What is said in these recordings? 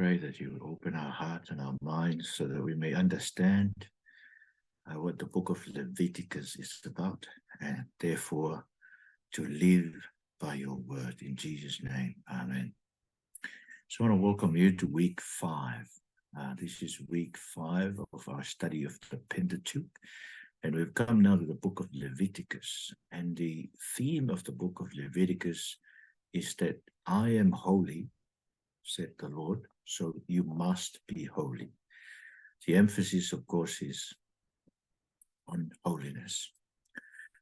pray that you would open our hearts and our minds so that we may understand what the book of Leviticus is about, and therefore to live by your word. In Jesus' name, amen. So I want to welcome you to week 5. This is week 5 of our study of the Pentateuch, and we've come now to the book of Leviticus. And the theme of the book of Leviticus is that I am holy, said the Lord, so you must be holy. The emphasis, of course, is on holiness.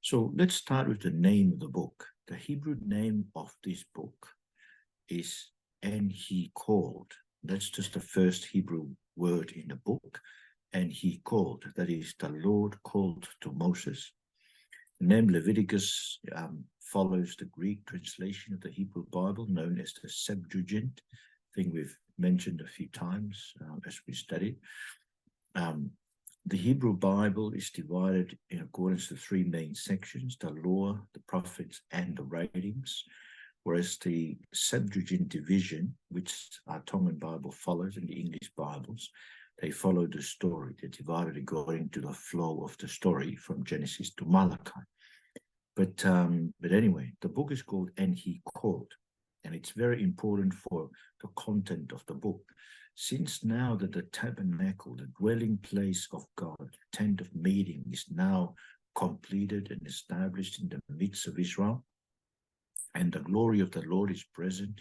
So let's start with the name of the book. The Hebrew name of this book is "and he called." That's just the first Hebrew word in the book. And he called, that is, the Lord called to Moses. The name Leviticus follows the Greek translation of the Hebrew Bible known as the Septuagint. I think we've mentioned a few times as we studied. The Hebrew Bible is divided in accordance to 3 main sections: the law, the prophets, and the writings. Whereas the Septuagint division, which Atonement Bible follows in the English Bibles, they follow the story. They're divided according to the flow of the story from Genesis to Malachi. But anyway, the book is called "And He Called," and it's very important for the content of the book. Since now that the tabernacle, the dwelling place of God, tent of meeting, is now completed and established in the midst of Israel, and the glory of the Lord is present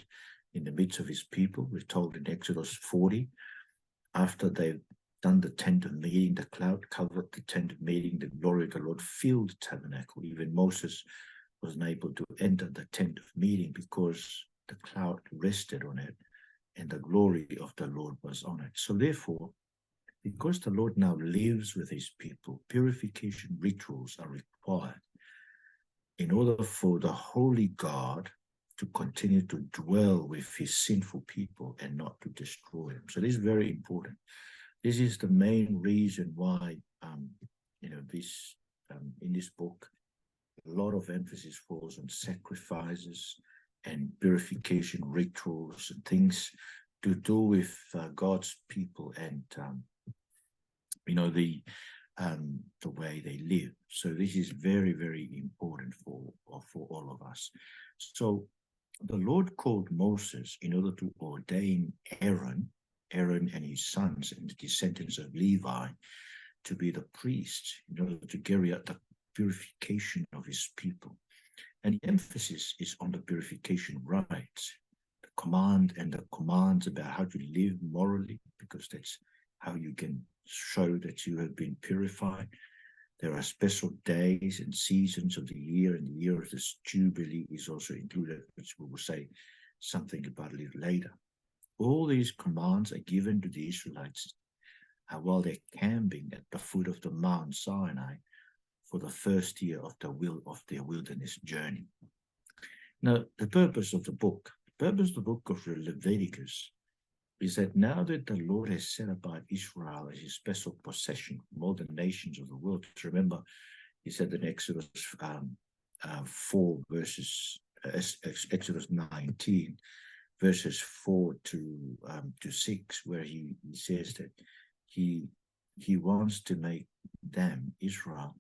in the midst of his people, we're told in Exodus 40, after they've done the tent of meeting, the cloud covered the tent of meeting, the glory of the Lord filled the tabernacle. Even Moses wasn't able to enter the tent of meeting because the cloud rested on it and the glory of the Lord was on it. So therefore, because the Lord now lives with his people, purification rituals are required in order for the holy God to continue to dwell with his sinful people and not to destroy them. So this is very important. This is the main reason why, in this book, a lot of emphasis falls on sacrifices and purification rituals and things to do with God's people and, the way they live. So this is very, very important for all of us. So the Lord called Moses in order to ordain Aaron and his sons and the descendants of Levi to be the priests in order to carry out the purification of his people. And the emphasis is on the purification rites, the command and the commands about how to live morally, because that's how you can show that you have been purified. There are special days and seasons of the year, and the year of this Jubilee is also included, which we will say something about a little later. All these commands are given to the Israelites while they're camping at the foot of the Mount Sinai for the first year of their wilderness journey. Now, the purpose of the book of Leviticus is that now that the Lord has set apart Israel as his special possession from all the nations of the world, remember, he said in Exodus 4 verses, Exodus 19, verses 4 to 6, where he says that he wants to make them, Israel,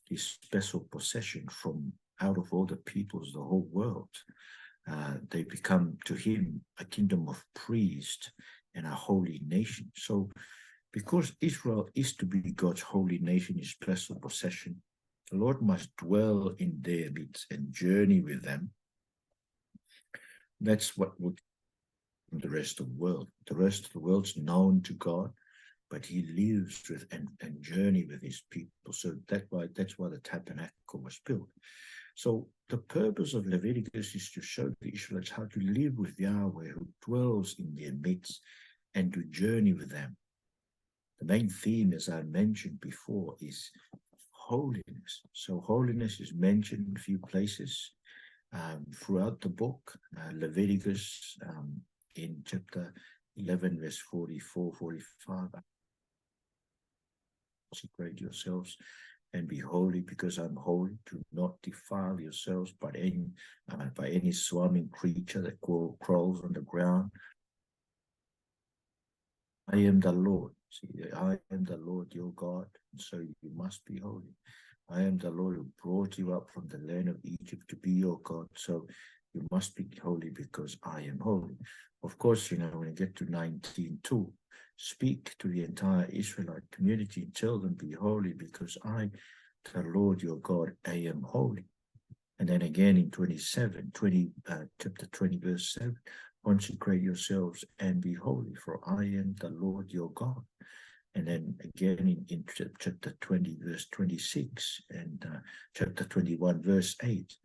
his special possession from out of all the peoples, the whole world. They become to him a kingdom of priests and a holy nation. So because Israel is to be God's holy nation, his special possession, the Lord must dwell in their midst and journey with them. That's what would the rest of the world. The rest of the world's known to God, but he lives with and journey with his people. So that's why the tabernacle was built. So the purpose of Leviticus is to show the Israelites how to live with Yahweh, who dwells in their midst, and to journey with them. The main theme, as I mentioned before, is holiness. So holiness is mentioned in a few places throughout the book. Leviticus in chapter 11, verse 44, 45. Consecrate yourselves and be holy, because I'm holy. Do not defile yourselves by any swarming creature that crawls on the ground, I am the Lord. See, I am the Lord your God, and so you must be holy. I am the Lord who brought you up from the land of Egypt to be your God, so you must be holy because I am holy. Of course, when you get to 19:2, speak to the entire Israelite community and tell them, be holy because I, the Lord your God, I am holy. And then again in chapter 20, verse 7, consecrate yourselves and be holy, for I am the Lord your God. And then again in chapter 20, verse 26, and chapter 21, verse 8.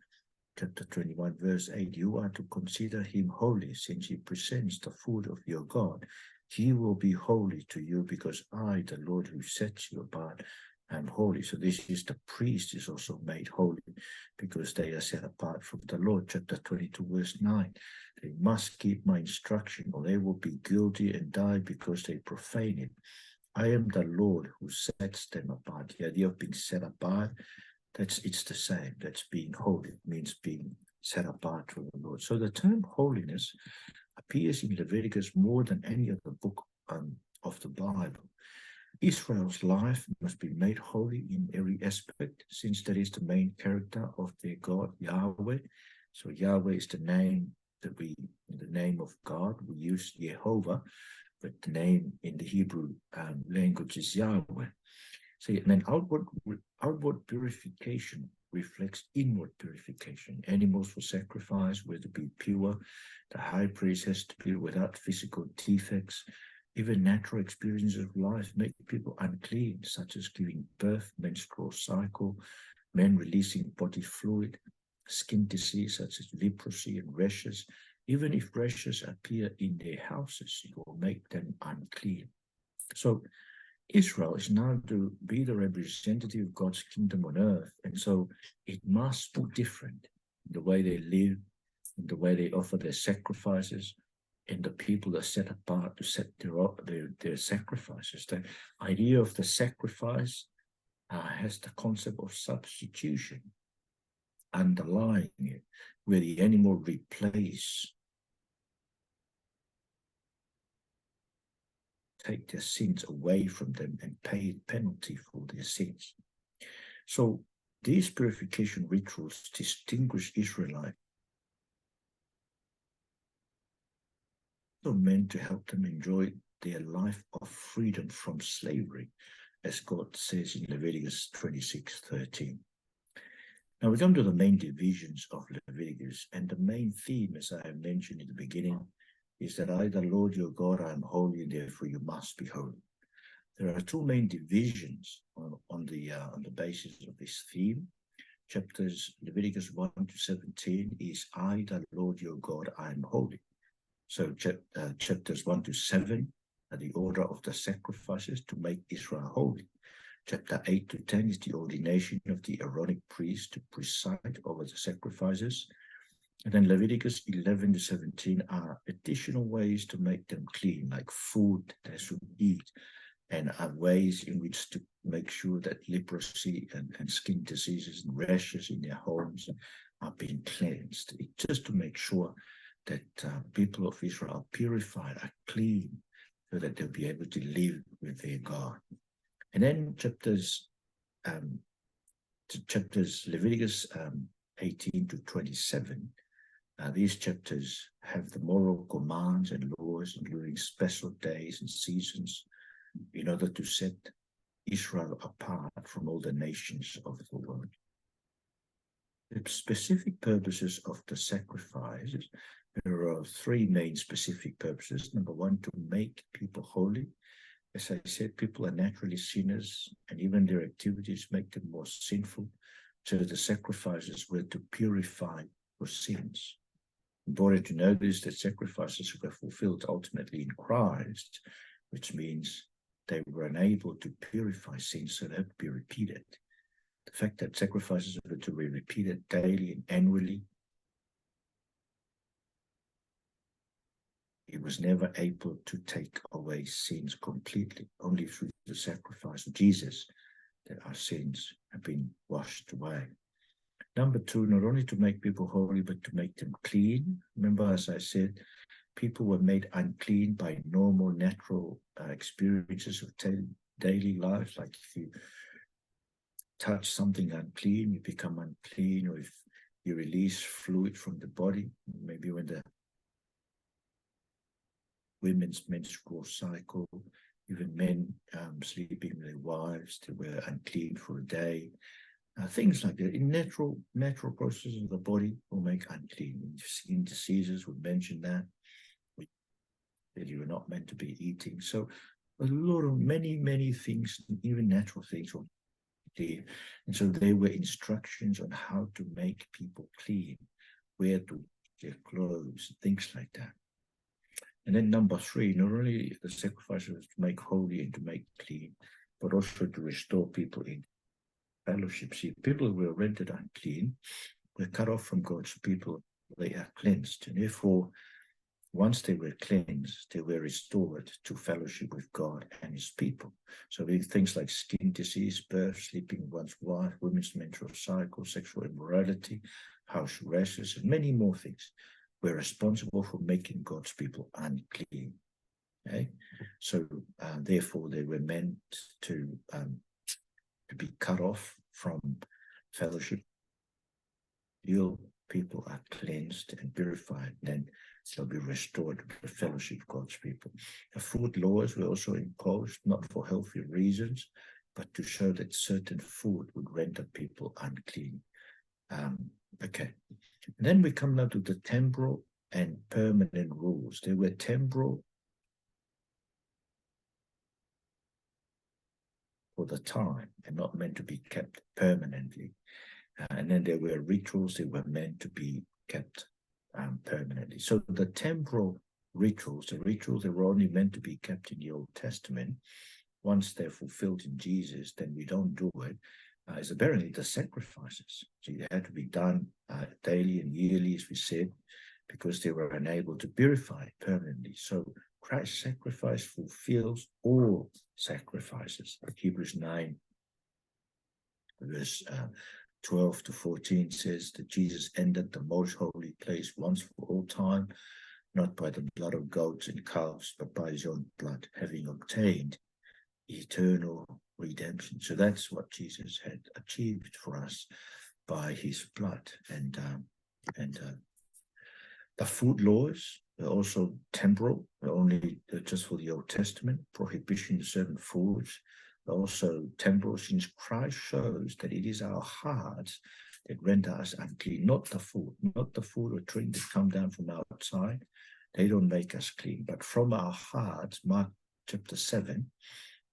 Chapter 21, verse 8, you are to consider him holy, since he presents the food of your God. He will be holy to you, because I, the Lord who sets you apart, am holy. So this is the priest is also made holy, because they are set apart from the Lord. Chapter 22, verse 9, they must keep my instruction, or they will be guilty and die because they profane it. I am the Lord who sets them apart. The idea of being set apart, it's the same. That's being holy. It means being set apart from the Lord. So the term holiness appears in Leviticus more than any other book of the Bible. Israel's life must be made holy in every aspect, since that is the main character of their God, Yahweh. So Yahweh is the name of God. We use Jehovah, but the name in the Hebrew language is Yahweh. See, and then outward purification reflects inward purification. Animals for sacrifice were to be pure. The high priest has to be without physical defects. Even natural experiences of life make people unclean, such as giving birth, menstrual cycle, men releasing body fluid, skin disease such as leprosy and rashes. Even if rashes appear in their houses, it will make them unclean. So Israel is now to be the representative of God's kingdom on earth, and so it must be different in the way they live, in the way they offer their sacrifices, and the people are set apart to set their sacrifices. The idea of the sacrifice has the concept of substitution underlying it, where the animal replaces, take their sins away from them and pay a penalty for their sins. So these purification rituals distinguish Israelites, meant to help them enjoy their life of freedom from slavery, as God says in Leviticus 26:13. Now we come to the main divisions of Leviticus, and the main theme, as I have mentioned in the beginning, is that I, the Lord your God, I am holy, and therefore you must be holy. There are two main divisions on the basis of this theme. Chapters Leviticus 1 to 17 is I, the Lord your God, I am holy. So chapters 1 to 7 are the order of the sacrifices to make Israel holy. Chapter 8 to 10 is the ordination of the Aaronic priest to preside over the sacrifices. And then Leviticus 11 to 17 are additional ways to make them clean, like food they should eat, and are ways in which to make sure that leprosy and skin diseases and rashes in their homes are being cleansed. It's just to make sure that people of Israel are purified, are clean, so that they'll be able to live with their God. And then chapters Leviticus 18 to 27, these chapters have the moral commands and laws, including special days and seasons, in order to set Israel apart from all the nations of the world. The specific purposes of the sacrifices, there are three main specific purposes. Number one, to make people holy. As I said, people are naturally sinners, and even their activities make them more sinful. So the sacrifices were to purify for sins. Important to notice that sacrifices were fulfilled ultimately in Christ, which means they were unable to purify sins, so they had to be repeated. The fact that sacrifices were to be repeated daily and annually, it was never able to take away sins completely. Only through the sacrifice of Jesus that our sins have been washed away. Number two, not only to make people holy, but to make them clean. Remember, as I said, People were made unclean by normal, natural experiences of daily life. Like if you touch something unclean, you become unclean, or if you release fluid from the body, maybe when the women's menstrual cycle, even men sleeping with their wives, they were unclean for a day. Things like that. In natural processes of the body will make unclean. Skin diseases would mention that you were not meant to be eating. So a lot of many things, even natural things, will clean. And so there were instructions on how to make people clean, where to wash their clothes, things like that. And then number 3, not only the sacrifice was to make holy and to make clean, but also to restore people in fellowship. See, people who were rendered unclean were cut off from God's people. They are cleansed, and therefore, once they were cleansed, they were restored to fellowship with God and his people. So things like skin disease, birth, sleeping with one's wife, women's menstrual cycle, sexual immorality, house arrests, and many more things were responsible for making God's people unclean. Okay? So therefore, they were meant to be cut off from fellowship. Your people are cleansed and purified, then shall be restored to the fellowship of God's people. The food laws were also imposed, not for healthy reasons, but to show that certain food would render people unclean. Okay. And then we come now to the temporal and permanent rules. There were temporal for the time and not meant to be kept permanently. And then there were rituals that were meant to be kept permanently. So the temporal rituals, the rituals that were only meant to be kept in the Old Testament, once they're fulfilled in Jesus, then we don't do it. Is apparently the sacrifices. So they had to be done daily and yearly, as we said, because they were unable to purify permanently. So Christ's sacrifice fulfills all sacrifices. Hebrews 9, verse 12 to 14 says that Jesus entered the most holy place once for all time, not by the blood of goats and calves, but by his own blood, having obtained eternal redemption. So that's what Jesus had achieved for us by his blood. And the food laws are also temporal, only just for the Old Testament, prohibition of certain foods, also temporal, since Christ shows that it is our hearts that render us unclean, not the food or drink that come down from outside. They don't make us clean, but from our hearts. Mark chapter 7,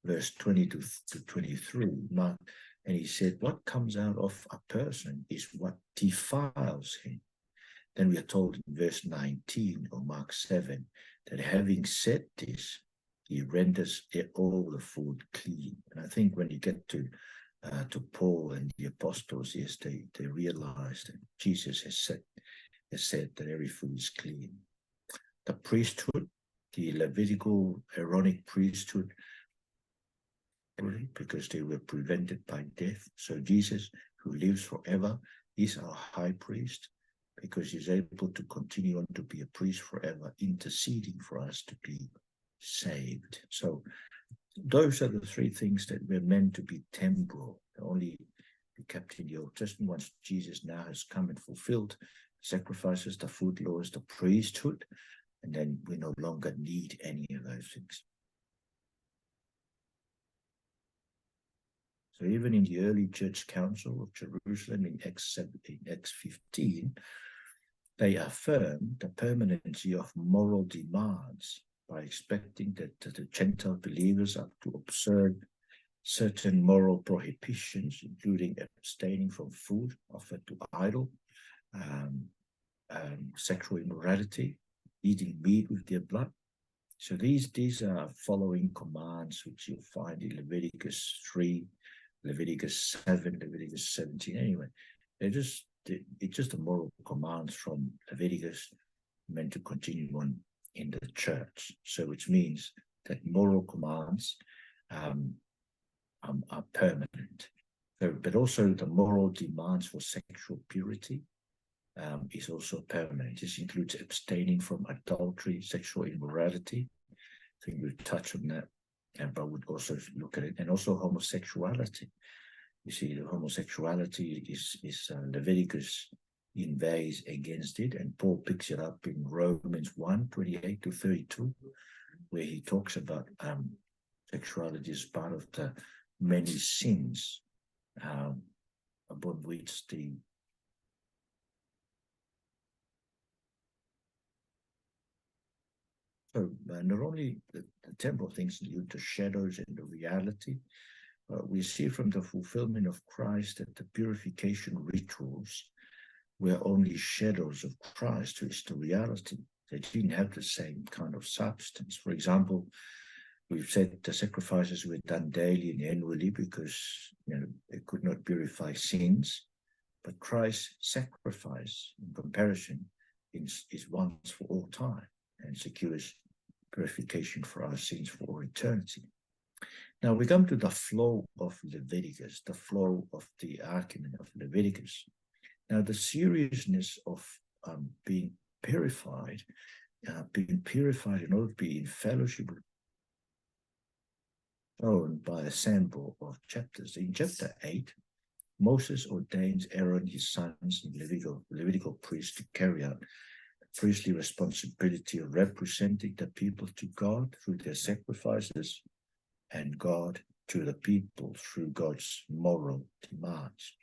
verse 20 to 23, Mark, and he said, what comes out of a person is what defiles him. Then we are told in verse 19 of Mark 7 that having said this, he renders all the food clean. And I think when you get to Paul and the apostles, yes, they realize that Jesus has said that every food is clean. The priesthood, the Levitical Aaronic priesthood, because they were prevented by death. So Jesus, who lives forever, is our high priest, because he's able to continue on to be a priest forever, interceding for us to be saved. So those are the 3 things that were meant to be temporal, only be kept in the Old Testament. Once Jesus now has come and fulfilled sacrifices, the food laws, the priesthood, and then we no longer need any of those things. So even in the early church council of Jerusalem in Acts 15, they affirmed the permanency of moral demands by expecting that the Gentile believers are to observe certain moral prohibitions, including abstaining from food offered to idol, sexual immorality, eating meat with their blood. So these are following commands which you'll find in Leviticus 3, Leviticus 7, Leviticus 17. Anyway, it's just the moral commands from Leviticus meant to continue on in the church. So which means that moral commands are permanent. So, but also the moral demands for sexual purity is also permanent. This includes abstaining from adultery, sexual immorality. I think we'll touch on that, but would also look at it, and also homosexuality. You see, the homosexuality is Leviticus inveighs against it, and Paul picks it up in Romans 1:28 to 32, where he talks about sexuality as part of the many sins upon which the not only the temporal things include the shadows and the reality, but we see from the fulfillment of Christ that the purification rituals were only shadows of Christ, which is the reality. They didn't have the same kind of substance. For example, we've said the sacrifices were done daily and annually because they could not purify sins, but Christ's sacrifice, in comparison, is once for all time and secures purification for our sins for all eternity. Now we come to the flow of Leviticus, the flow of the argument of Leviticus. Now the seriousness of being purified in order to be in fellowship shown by a sample of chapters. In chapter 8, Moses ordains Aaron, his sons, and Levitical priests to carry out the priestly responsibility of representing the people to God through their sacrifices and God to the people through God's moral demands.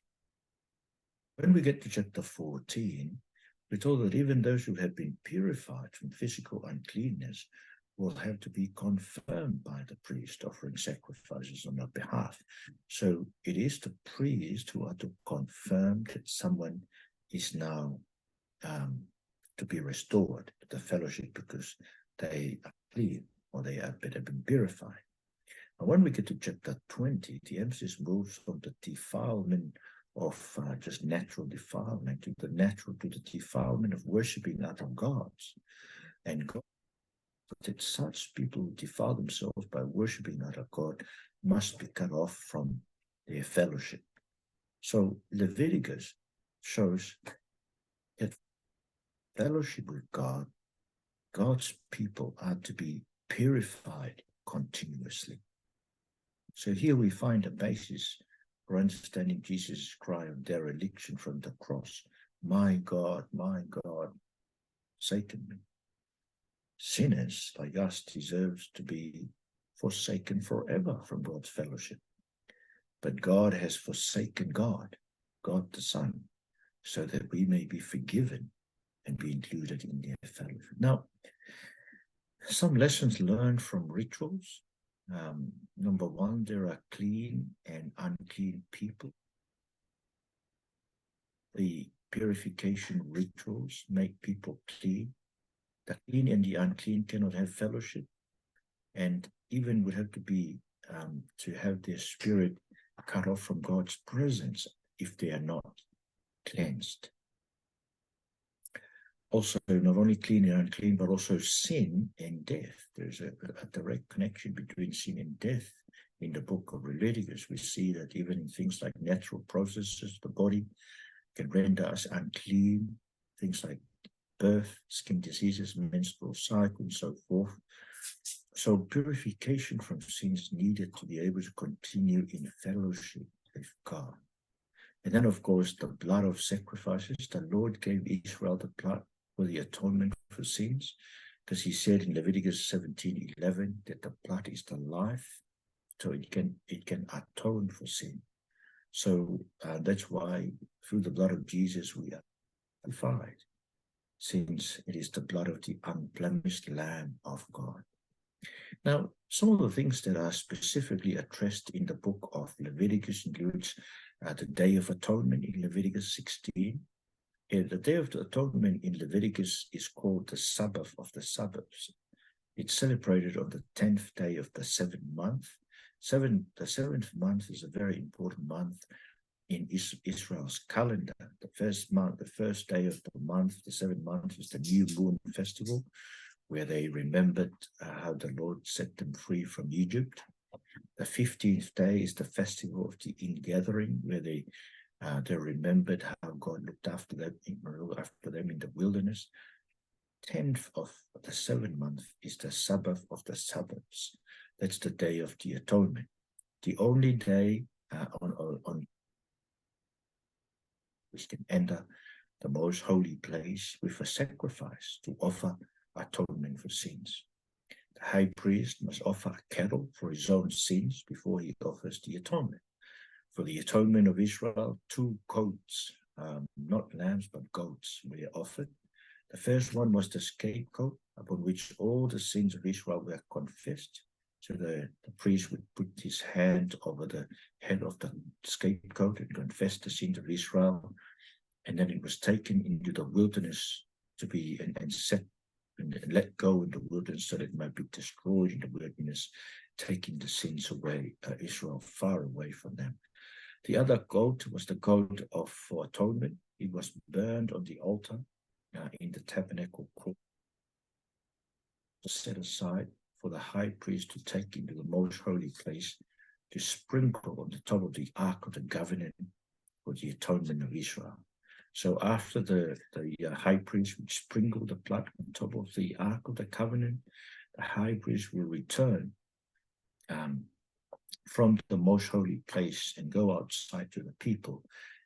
When we get to chapter 14, we're told that even those who have been purified from physical uncleanness will have to be confirmed by the priest offering sacrifices on their behalf. So it is the priest who are to confirm that someone is now to be restored to the fellowship because they are clean or they have been purified. And when we get to chapter 20, the emphasis moves from the defilement of just natural defilement to the defilement of worshipping other gods. And God, that such people who defile themselves by worshipping other God must be cut off from their fellowship. So Leviticus shows that fellowship with God, God's people are to be purified continuously. So here we find a basis for understanding Jesus' cry of dereliction from the cross. My God, forsaken me. Sinners like us deserves to be forsaken forever from God's fellowship. But God has forsaken God the Son, so that we may be forgiven and be included in their fellowship. Now, some lessons learned from rituals. Number one, there are clean and unclean people. The purification rituals make people clean. The clean and the unclean cannot have fellowship, and even would have to be to have their spirit cut off from God's presence if they are not cleansed. Also, not only clean and unclean, but also sin and death. There's a direct connection between sin and death in the book of Leviticus. We see that even in things like natural processes, the body can render us unclean, things like birth, skin diseases, menstrual cycle, and so forth. So purification from sin is needed to be able to continue in fellowship with God. And then, of course, the blood of sacrifices. The Lord gave Israel the blood for the atonement for sins, because he said in Leviticus 17:11 that the blood is the life, so it can atone for sin. So that's why through the blood of Jesus we are purified, since it is the blood of the unblemished Lamb of God. Now, some of the things that are specifically addressed in the book of Leviticus includes the Day of Atonement in Leviticus 16. The Day of the Atonement in Leviticus is called the Sabbath of the Sabbaths. It's celebrated on the 10th day of the 7th month. The 7th month is a very important month in Israel's calendar. The first day of the month, the 7th month, is the New Moon Festival, where they remembered how the Lord set them free from Egypt. The 15th day is the festival of the Ingathering, where they They remembered how God looked after them in the wilderness. 10th of the 7th month is the Sabbath of the Sabbaths. That's the Day of the Atonement. The only day on which can enter the most holy place with a sacrifice to offer atonement for sins. The high priest must offer a cattle for his own sins before he offers the atonement. For the atonement of Israel, 2 goats, not lambs, but goats, were offered. The first one was the scapegoat, upon which all the sins of Israel were confessed. So the priest would put his hand over the head of the scapegoat and confess the sins of Israel. And then it was taken into the wilderness to be and set and let go in the wilderness so that it might be destroyed in the wilderness, taking the sins away, Israel far away from them. The other goat was the goat for atonement. It was burned on the altar in the tabernacle court, set aside for the high priest to take into the most holy place to sprinkle on the top of the Ark of the Covenant for the atonement of Israel. So after the high priest would sprinkle the blood on top of the Ark of the Covenant, the high priest will return from the most holy place and go outside to the people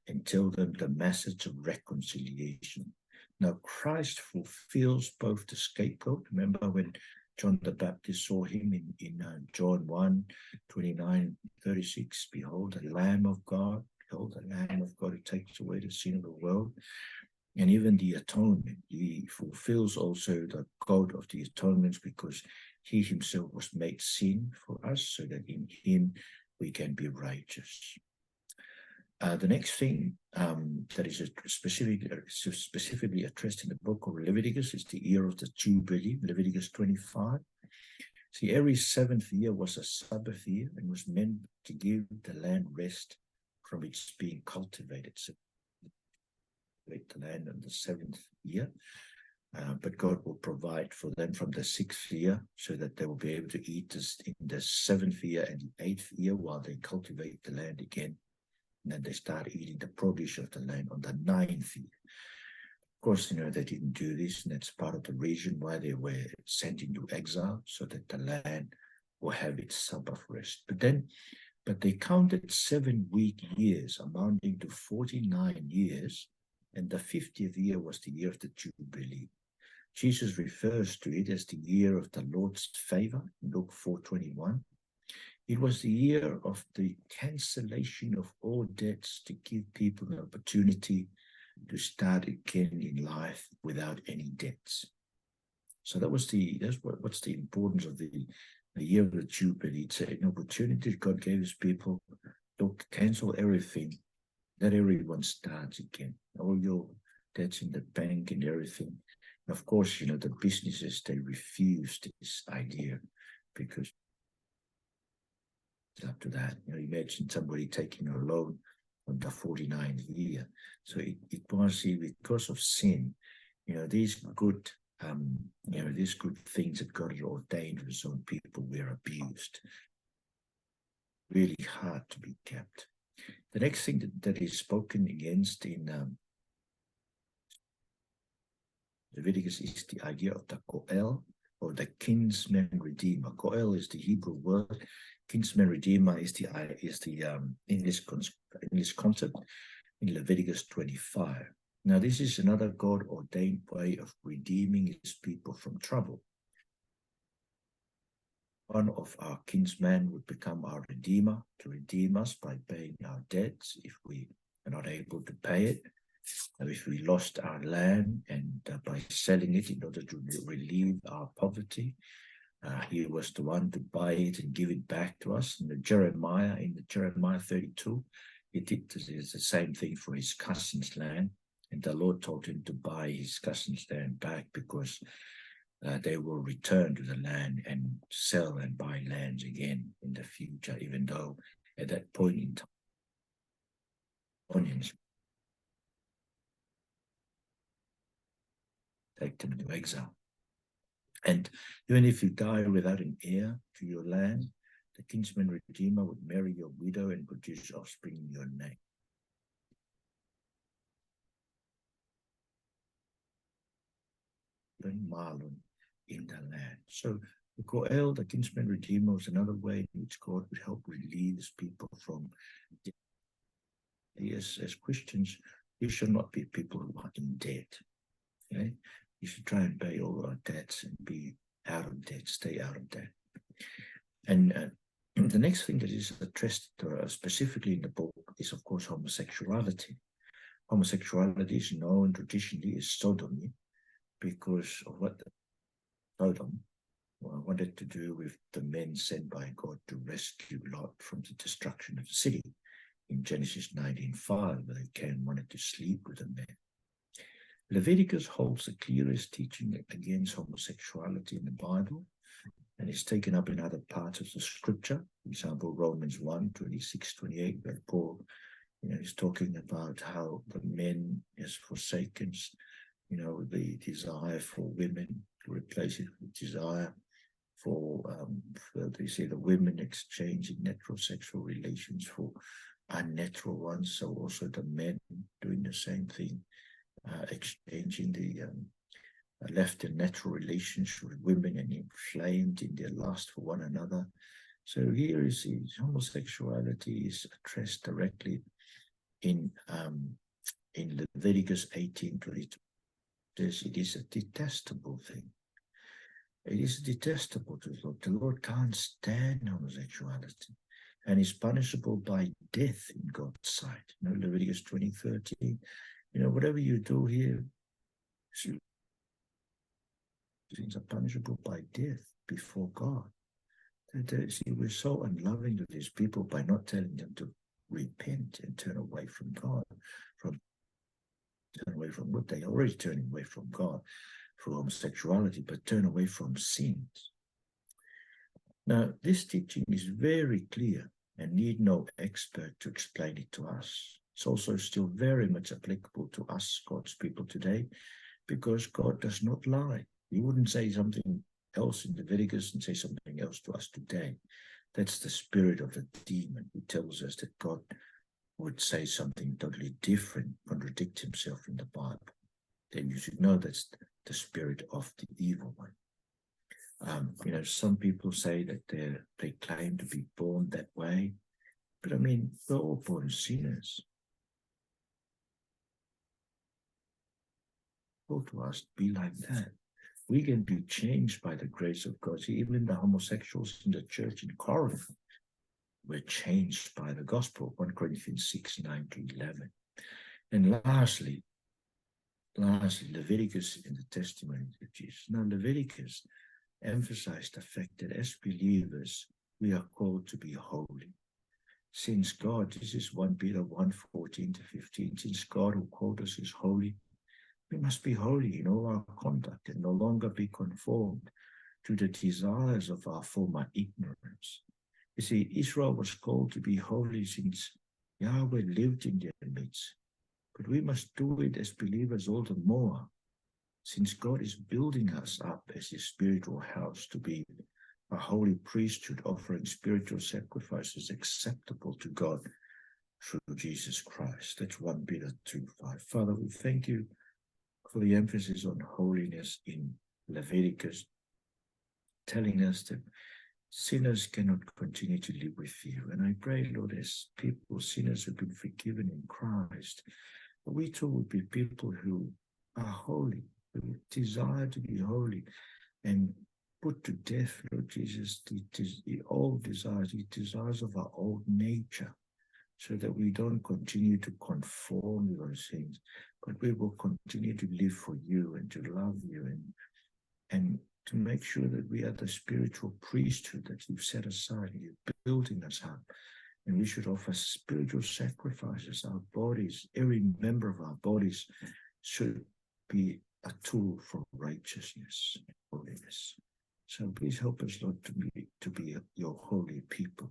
and tell them the message of reconciliation. Now, Christ fulfills both the scapegoat. Remember when John the Baptist saw him in John 1, 29, 36, behold, the Lamb of God, behold, the Lamb of God who takes away the sin of the world. And even the atonement, he fulfills also the code of the atonements because he himself was made sin for us so that in him we can be righteous. The next thing that is specifically addressed in the book of Leviticus is the year of the Jubilee, Leviticus 25. See, every 7th year was a Sabbath year and was meant to give the land rest from its being cultivated. So the land on the 7th year, but God will provide for them from the 6th year so that they will be able to eat this in the 7th year and the 8th year while they cultivate the land again. And then they start eating the produce of the land on the 9th year. Of course, they didn't do this, and that's part of the reason why they were sent into exile, so that the land will have its Sabbath rest. But they counted 7-week years, amounting to 49 years, and the 50th year was the year of the Jubilee. Jesus refers to it as the year of the Lord's favor, in Luke 4:21. It was the year of the cancellation of all debts to give people an opportunity to start again in life without any debts. So that's what's the importance of the year of the Jubilee. It's an opportunity God gave his people to cancel everything, let everyone start again. All your debts in the bank and everything. And of course, the businesses, they refused this idea because up to that, imagine somebody taking a loan on the 49th year. So it was because of sin, these good things that God had ordained for his own people were abused. Really hard to be kept. The next thing that is spoken against in Leviticus is the idea of the Goel, or the kinsman redeemer. Goel is the Hebrew word. Kinsman redeemer is the English concept in Leviticus 25. Now, this is another God-ordained way of redeeming his people from trouble. One of our kinsmen would become our redeemer to redeem us by paying our debts if we are not able to pay it. If we lost our land and by selling it in order to relieve our poverty, he was the one to buy it and give it back to us. In Jeremiah 32, he did the same thing for his cousin's land, and the Lord told him to buy his cousin's land back because they will return to the land and sell and buy lands again in the future, even though at that point in time, onions take them to exile. And even if you die without an heir to your land, the kinsman redeemer would marry your widow and produce offspring in your name. Laban, Marlon in the land. So the Goel, the kinsman redeemer, was another way in which God would help relieve his people from. Yes, as Christians, we should not be people who are in debt. Okay? You should try and pay all our debts and be out of debt, stay out of debt. And the next thing that is addressed specifically in the book is, of course, homosexuality. Homosexuality is known traditionally as sodomy because of what Sodom wanted to do with the men sent by God to rescue Lot from the destruction of the city in Genesis 19:5, where Cain wanted to sleep with a man. Leviticus holds the clearest teaching against homosexuality in the Bible, and is taken up in other parts of the scripture. For example, Romans 1:26-28, where Paul is talking about how the men has forsaken the desire for women, to replace it with desire for they say the women exchanging natural sexual relations for unnatural ones. So also the men doing the same thing, exchanging the left in natural relations with women and inflamed in their lust for one another. So here is homosexuality is addressed directly in Leviticus 18:22. It is a detestable thing. It is detestable to the Lord. The Lord can't stand homosexuality, and is punishable by death in God's sight. Leviticus 20:13. Whatever you do here, things are punishable by death before God. See, we're so unloving to these people by not telling them to repent and turn away from God, turn away from what they are already turning away from God through homosexuality, but turn away from sins. Now, this teaching is very clear and need no expert to explain it to us. It's also still very much applicable to us, God's people today, because God does not lie. He wouldn't say something else in Leviticus and say something else to us today. That's the spirit of the demon who tells us that God would say something totally different, contradict himself in the Bible. Then you should know that's the spirit of the evil one. Some people say that they claim to be born that way, but I mean, we're all born sinners. Go to us, be like that. We can be changed by the grace of God. See, even the homosexuals in the church in Corinth were changed by the gospel, 1 Corinthians 6:9-11. And lastly, Leviticus in the testimony of Jesus. Now, Leviticus emphasized the fact that as believers, we are called to be holy. Since God, this is 1 Peter 1:14-15, since God who called us is holy, we must be holy in all our conduct and no longer be conformed to the desires of our former ignorance. You see, Israel was called to be holy since Yahweh lived in their midst. But we must do it as believers all the more, since God is building us up as his spiritual house to be a holy priesthood, offering spiritual sacrifices acceptable to God through Jesus Christ. That's 1 Peter 2:5. Father, we thank you for the emphasis on holiness in Leviticus, telling us that sinners cannot continue to live with you. And I pray, Lord, as people, sinners have been forgiven in Christ, we too would be people who are holy, who desire to be holy, and put to death, Lord Jesus, the old desires, the desires of our old nature, so that we don't continue to conform to those things, but we will continue to live for you and to love you and to make sure that we are the spiritual priesthood that you've set aside and you're building us up. And we should offer spiritual sacrifices. Our bodies, every member of our bodies should be a tool for righteousness and holiness. So please help us, Lord, to be your holy people.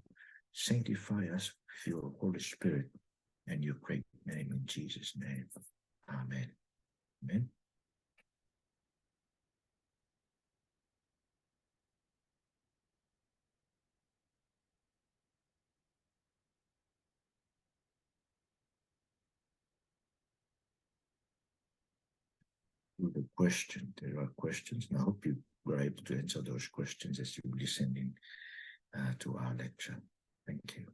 Sanctify us with your Holy Spirit and your great name in Jesus' name. Amen. Amen. the question. There are questions, and I hope you were able to answer those questions as you listened in to our lecture. Thank you.